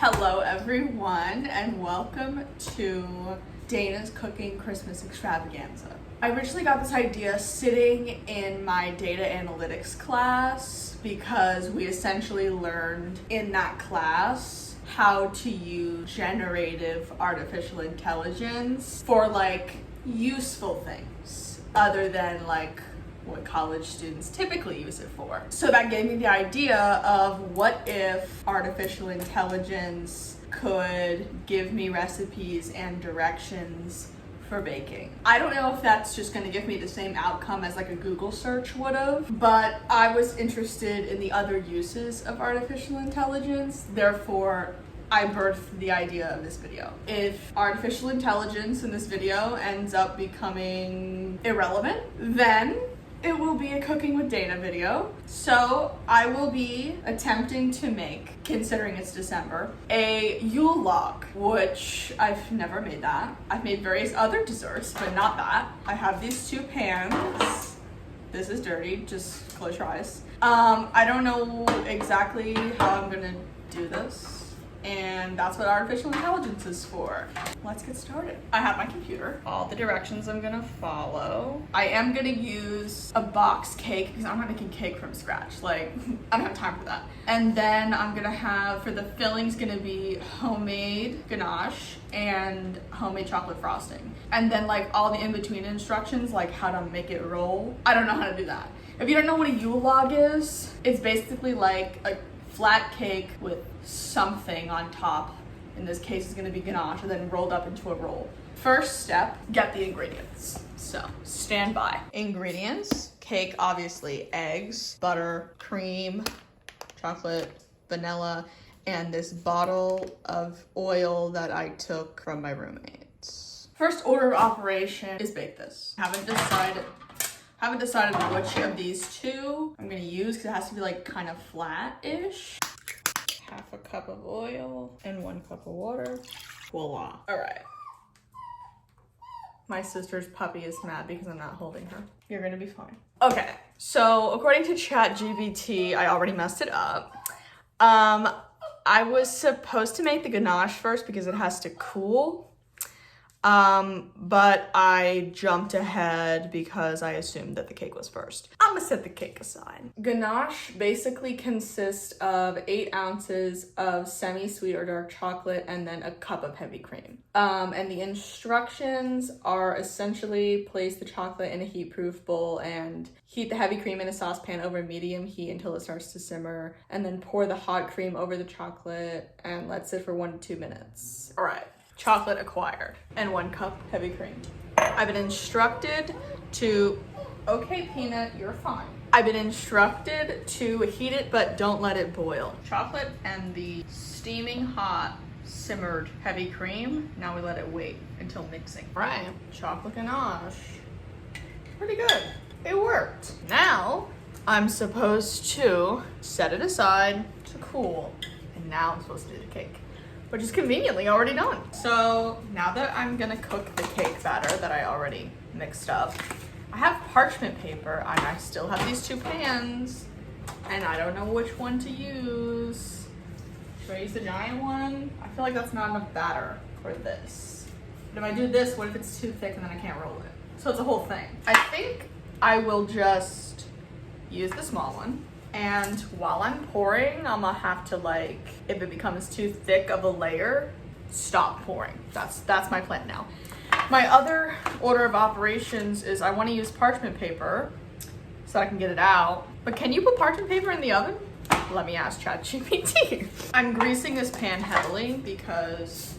Hello everyone and welcome to Dana's Cooking Christmas Extravaganza. I originally got this idea sitting in my data analytics class because we essentially learned in that class how to use generative artificial intelligence for useful things other than what college students typically use it for. So that gave me the idea of what if artificial intelligence could give me recipes and directions for baking. I don't know if that's just gonna give me the same outcome as a Google search would have, but I was interested in the other uses of artificial intelligence, therefore I birthed the idea of this video. If artificial intelligence in this video ends up becoming irrelevant, then it will be a cooking with Dana video. So I will be attempting to make, considering it's December, a Yule Log, which I've never made that. I've made various other desserts, but not that. I have these two pans. This is dirty, just close your eyes. I don't know exactly how I'm gonna do this, and that's what artificial intelligence is for. Let's get started. I have my computer. All the directions I'm gonna follow. I am gonna use a box cake because I'm not making cake from scratch. I don't have time for that. And then I'm gonna have, for the fillings, gonna be homemade ganache and homemade chocolate frosting. And then all the in-between instructions, how to make it roll. I don't know how to do that. If you don't know what a Yule Log is, it's basically like a flat cake with something on top. In this case, it's gonna be ganache and then rolled up into a roll. First step, get the ingredients. So, stand by. Ingredients, cake, obviously, eggs, butter, cream, chocolate, vanilla, and this bottle of oil that I took from my roommates. First order of operation is bake this. Haven't decided which of these two I'm gonna use because it has to be kind of flat-ish. Half a cup of oil and 1 cup of water. Voila. All right. My sister's puppy is mad because I'm not holding her. You're gonna be fine. Okay, so according to ChatGPT, I already messed it up. I was supposed to make the ganache first because it has to cool. But I jumped ahead because I assumed that the cake was first. I'm gonna set the cake aside. Ganache basically consists of 8 ounces of semi-sweet or dark chocolate and then a cup of heavy cream. And the instructions are essentially place the chocolate in a heat-proof bowl and heat the heavy cream in a saucepan over medium heat until it starts to simmer, and then pour the hot cream over the chocolate and let sit for 1 to 2 minutes. All right. Chocolate acquired and 1 cup heavy cream. I've been instructed to, okay Peanut, you're fine. I've been instructed to heat it but don't let it boil. Chocolate and the steaming hot simmered heavy cream. Now we let it wait until mixing. Right, chocolate ganache. Pretty good, it worked. Now I'm supposed to set it aside to cool, and now I'm supposed to do the cake, which is conveniently already done. So now that I'm gonna cook the cake batter that I already mixed up, I have parchment paper and I still have these 2 pans and I don't know which one to use. Should I use the giant one? I feel like that's not enough batter for this. But if I do this, what if it's too thick and then I can't roll it? So it's a whole thing. I think I will just use the small one. And while I'm pouring, I'm gonna have to if it becomes too thick of a layer, stop pouring. That's my plan now. My other order of operations is I wanna use parchment paper so I can get it out. But can you put parchment paper in the oven? Let me ask ChatGPT. I'm greasing this pan heavily because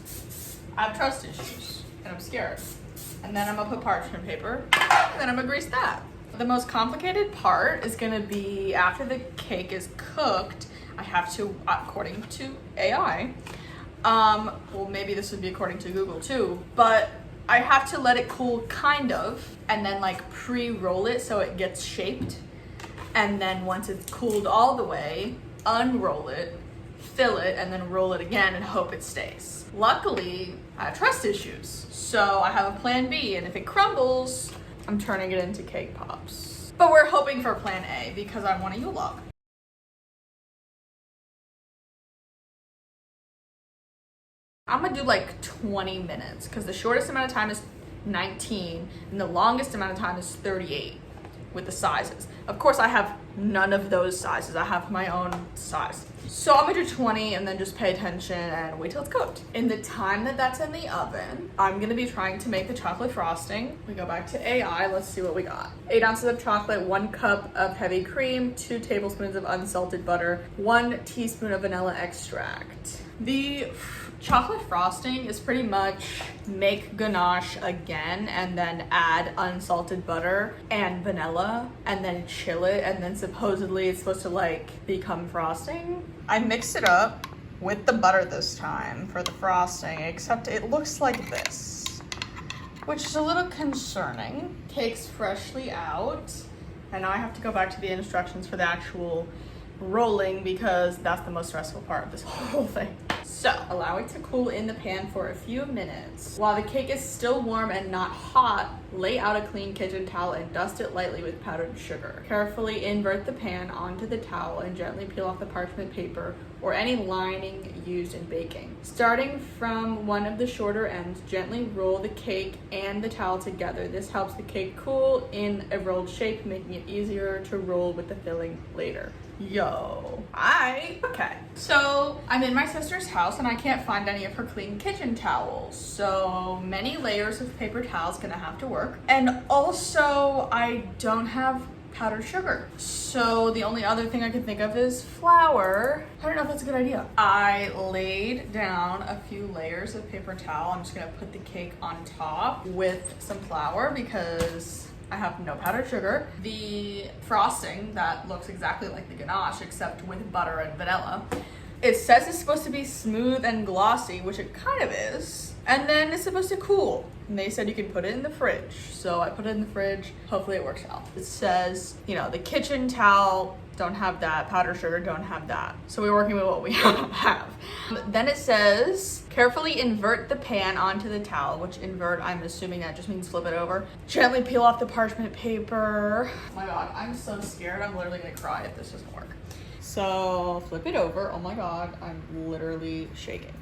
I have trust issues and I'm scared. And then I'm gonna put parchment paper and then I'm gonna grease that. The most complicated part is gonna be after the cake is cooked, I have to, according to AI, well maybe this would be according to Google too, but I have to let it cool kind of, and then pre-roll it so it gets shaped. And then once it's cooled all the way, unroll it, fill it, and then roll it again and hope it stays. Luckily, I have trust issues, so I have a plan B, and if it crumbles, I'm turning it into cake pops. But we're hoping for plan A because I want a Yule Log. I'm gonna do like 20 minutes because the shortest amount of time is 19 and the longest amount of time is 38 with the sizes. Of course, I have none of those sizes. I have my own size. So I'm gonna do 20 and then just pay attention and wait till it's cooked. In the time that that's in the oven, I'm gonna be trying to make the chocolate frosting. We go back to AI, let's see what we got. 8 ounces of chocolate, 1 cup of heavy cream, 2 tablespoons of unsalted butter, 1 teaspoon of vanilla extract. The chocolate frosting is pretty much make ganache again and then add unsalted butter and vanilla and then chill it, and then supposedly it's supposed to like become frosting. I mixed it up with the butter this time for the frosting, except it looks like this, which is a little concerning. Cake's freshly out, and now I have to go back to the instructions for the actual rolling because that's the most stressful part of this whole thing. So allow it to cool in the pan for a few minutes. While the cake is still warm and not hot, lay out a clean kitchen towel and dust it lightly with powdered sugar. Carefully invert the pan onto the towel and gently peel off the parchment paper or any lining used in baking. Starting from one of the shorter ends, gently roll the cake and the towel together. This helps the cake cool in a rolled shape, making it easier to roll with the filling later. Yo. Okay. So I'm in my sister's house and I can't find any of her clean kitchen towels. So many layers of paper towels gonna have to work. And also I don't have powdered sugar. So the only other thing I can think of is flour. I don't know if that's a good idea. I laid down a few layers of paper towel. I'm just gonna put the cake on top with some flour because I have no powdered sugar. The frosting that looks exactly like the ganache except with butter and vanilla. It says it's supposed to be smooth and glossy, which it kind of is. And then it's supposed to cool. And they said you can put it in the fridge. So I put it in the fridge. Hopefully it works out. It says, you know, the kitchen towel, don't have that. Powdered sugar, don't have that. So we're working with what we have. Then it says, carefully invert the pan onto the towel, which invert, I'm assuming that just means flip it over. Gently peel off the parchment paper. Oh my God, I'm so scared. I'm literally gonna cry if this doesn't work. So flip it over. Oh my God, I'm literally shaking.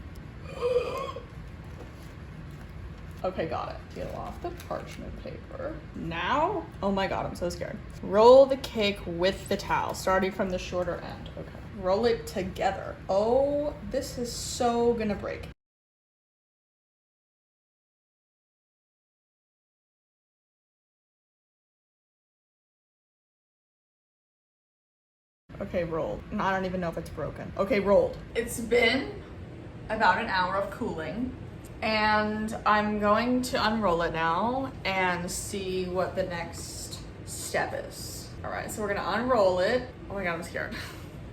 Okay, got it. Peel off the parchment paper. Now, oh my God, I'm so scared. Roll the cake with the towel, starting from the shorter end. Okay, roll it together. Oh, this is so gonna break. Okay, rolled. I don't even know if it's broken. Okay, rolled. It's been about an hour of cooling. And I'm going to unroll it now and see what the next step is. All right, so we're gonna unroll it. Oh my God, I'm scared.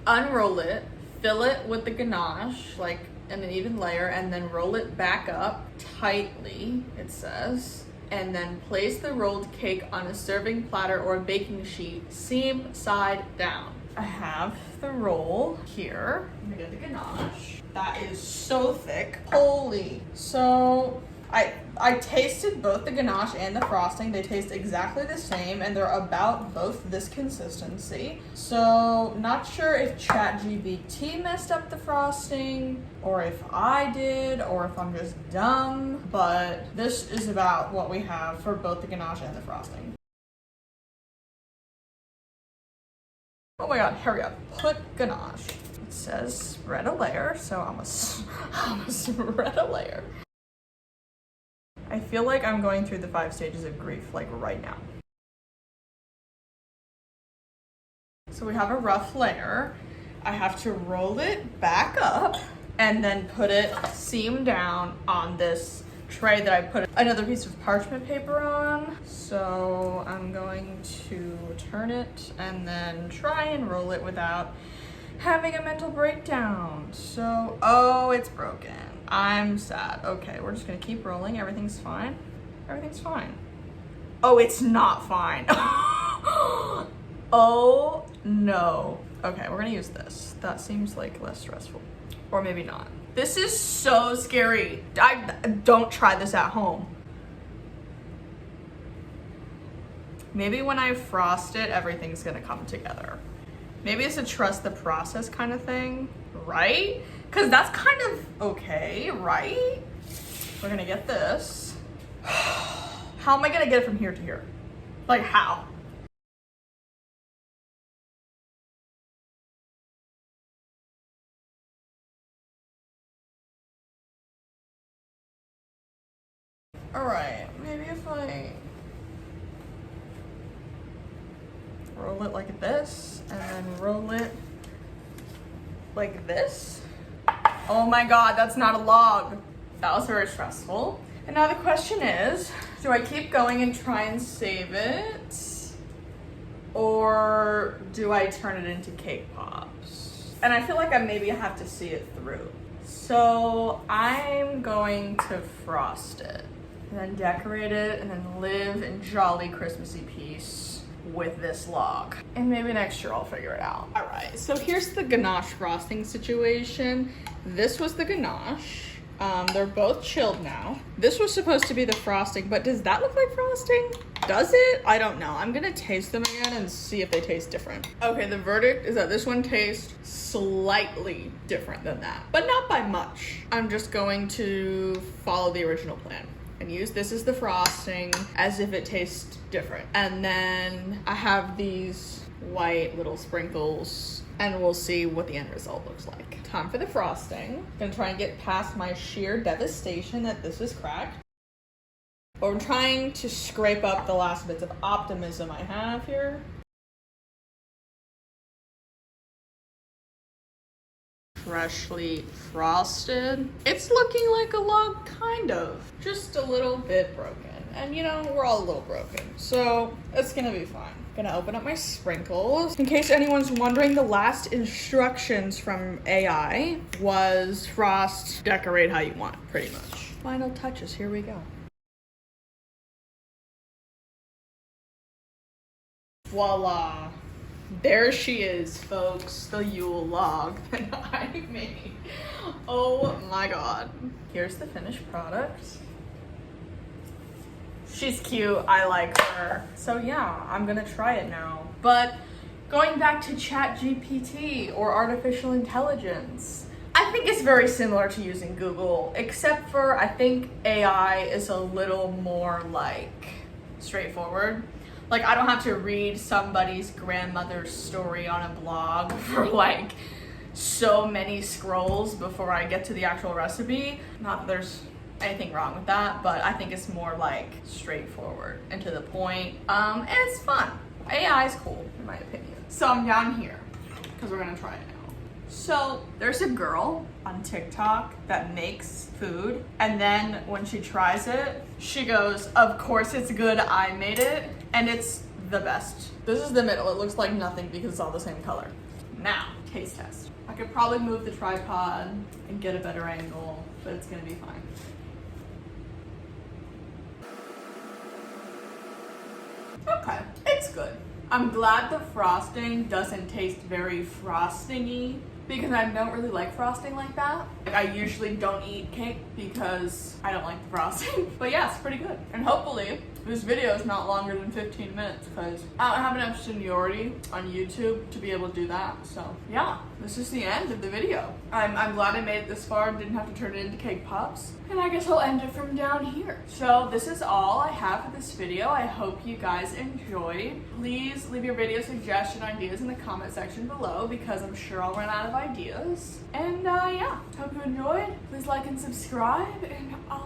Unroll it, fill it with the ganache, like in an even layer, and then roll it back up tightly, it says. And then place the rolled cake on a serving platter or a baking sheet, seam side down. I have the roll here. I'm gonna get the ganache. That is so thick. Holy. So I tasted both the ganache and the frosting. They taste exactly the same and they're about both this consistency. So not sure if ChatGPT messed up the frosting or if I did or if I'm just dumb, but this is about what we have for both the ganache and the frosting. Oh my God, hurry up. Put ganache. It says spread a layer, so I'm gonna spread a layer. I feel like I'm going through the 5 stages of grief, like right now. So we have a rough layer. I have to roll it back up and then put it seam down on this tray that I put another piece of parchment paper on. So I'm going to turn it and then try and roll it without having a mental breakdown. So, oh, it's broken. I'm sad. Okay, we're just gonna keep rolling. Everything's fine. Everything's fine. Oh, it's not fine. Oh no. Okay, we're gonna use this. That seems like less stressful. Or maybe not. This is so scary. Don't try this at home. Maybe when I frost it, everything's gonna come together. Maybe it's a trust the process kind of thing, right? Because that's kind of okay, right? We're gonna get this. How am I gonna get it from here to here? Like how? All right, maybe if I roll it like this and then roll it like this. Oh my God, that's not a log. That was very stressful. And now the question is, do I keep going and try and save it? Or do I turn it into cake pops? And I feel like I maybe have to see it through. So I'm going to frost it and then decorate it and then live in jolly Christmassy peace with this log. And maybe next year I'll figure it out. All right, so here's the ganache frosting situation. This was the ganache. They're both chilled now. This was supposed to be the frosting, but does that look like frosting? Does it? I don't know. I'm gonna taste them again and see if they taste different. Okay, the verdict is that this one tastes slightly different than that, but not by much. I'm just going to follow the original plan and use this as the frosting as if it tastes different. And then I have these white little sprinkles and we'll see what the end result looks like. Time for the frosting. Gonna try and get past my sheer devastation that this is cracked. But I'm trying to scrape up the last bits of optimism I have here. Freshly frosted. It's looking like a log, kind of. Just a little bit broken. And you know, we're all a little broken. So it's gonna be fine. Gonna open up my sprinkles. In case anyone's wondering, the last instructions from AI was frost, decorate how you want, pretty much. Final touches, here we go. Voila. There she is, folks, the Yule log that I made. Oh my God. Here's the finished product. She's cute, I like her. So yeah, I'm gonna try it now. But going back to ChatGPT or artificial intelligence, I think it's very similar to using Google, except for I think AI is a little more like straightforward. Like I don't have to read somebody's grandmother's story on a blog for like so many scrolls before I get to the actual recipe. Not that there's anything wrong with that, but I think it's more like straightforward and to the point. And it's fun. AI is cool in my opinion. So I'm down here because we're gonna try it now. So there's a girl on TikTok that makes food, and then when she tries it, she goes, "Of course it's good, I made it," and it's the best. This is the middle. It looks like nothing because it's all the same color. Now, taste test. I could probably move the tripod and get a better angle, but it's gonna be fine. Okay, it's good. I'm glad the frosting doesn't taste very frosting-y because I don't really like frosting like that. Like, I usually don't eat cake because I don't like the frosting. But yeah, it's pretty good. And hopefully this video is not longer than 15 minutes because I don't have enough seniority on YouTube to be able to do that. So yeah, this is the end of the video. I'm glad I made it this far and didn't have to turn it into cake pops. And I guess I'll end it from down here. So this is all I have for this video. I hope you guys enjoyed. Please leave your video suggestion ideas in the comment section below because I'm sure I'll run out of ideas. And yeah, hope you enjoyed. Please like and subscribe and I'll